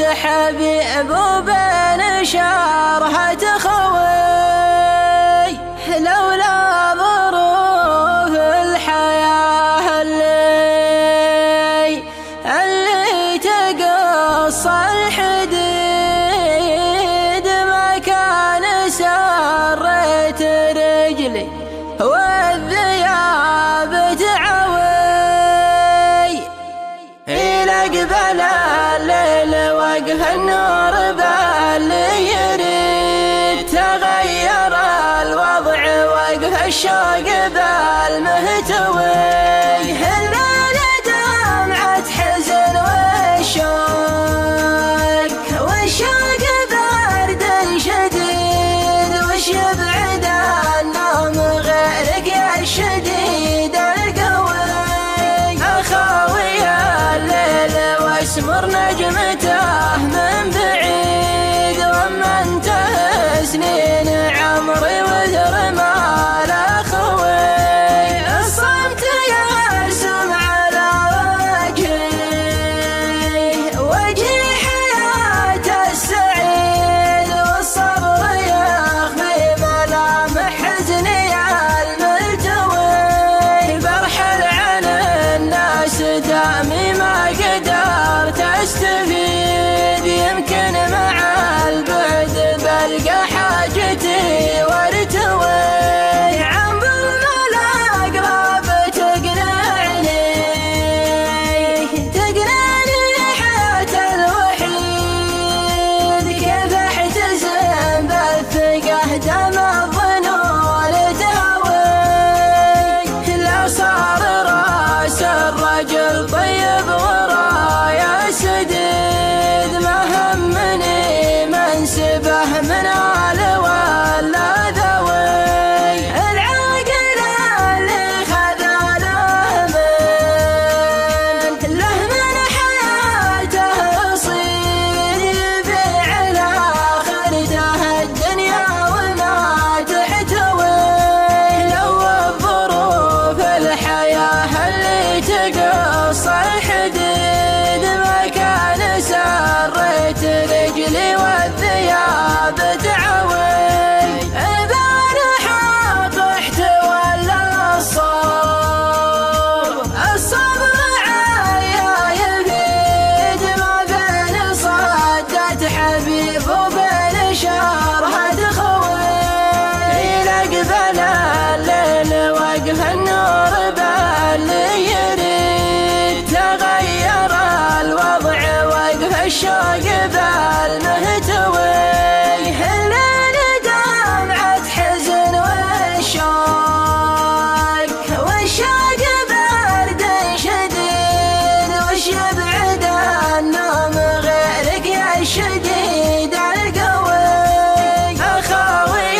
حبيب وبين شرحة خوي، لولا ظروف الحياة اللي تقص الحديد ما كان سريت رجلي والذياب تعوي. إلى قبل الليل وقف النور باللي يريد، تغير الوضع وقف الشوق بالمهتوي. الليل دمعة حزن والشوق برد شديد، وش يبعد النوم غيرك يا الشديد القوي. أخاوي الليل واسمر نجمته من بعيد، وما انتهى سنين عمري وذر ما لا خوي. الصمت يرسم على وجهي حياة السعيد، والصبر يخفي ملامح حزني الملتوي. برحل عن الناس دامي ما قدرت استفيد، يمكن مع البعد بلقى حاجتي وارتوي. عن بالمال اقرب تقنعني حياة الوحيد، كيف احتزم بالثقة دام الظنون تهوي. لو صار راس الرجل طيب ورايا سديد، ما همني منسبه من آل ولا ذوي. العاقل اللي خذله من حياته رصيد، يبيع لآخرته الدنيا وما تحتوي. لو الظروف الحياة اللي تقص الحديد ما كان سريت رجلي والذياب تعوي. إذا نحط احتوى الصبر عيا يفيد، ما بين صدة حبيب وبين شرحة خوي. إلى قبل الليل وقف النور باللي يريد، تغير الوضع وقف الشوق بالمهتوي. الليل دمعة حزن والشوق برد شديد، وش يبعد النوم غيرك يا الشديد القوي. أخاوي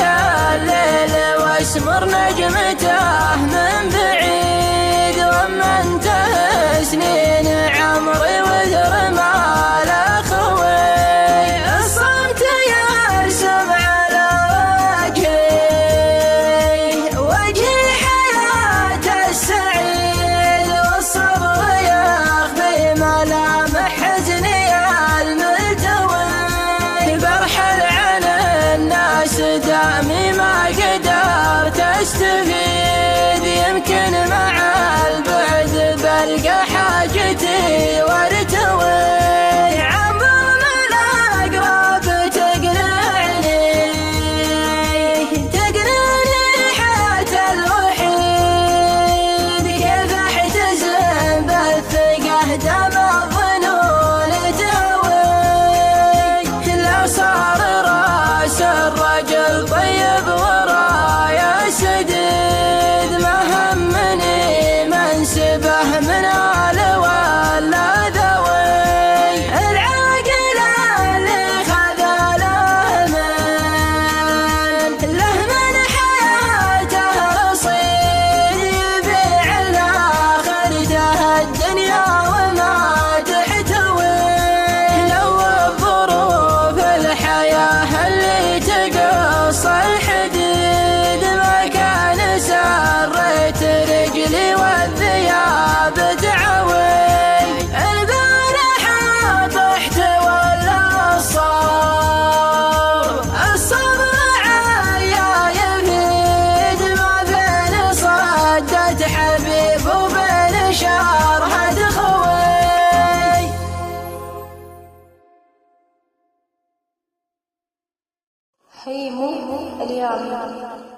الليل واسمر نجمته من بعيد، وما انتهى سنين عمري وذر ما لا خوي. هيم اليامي.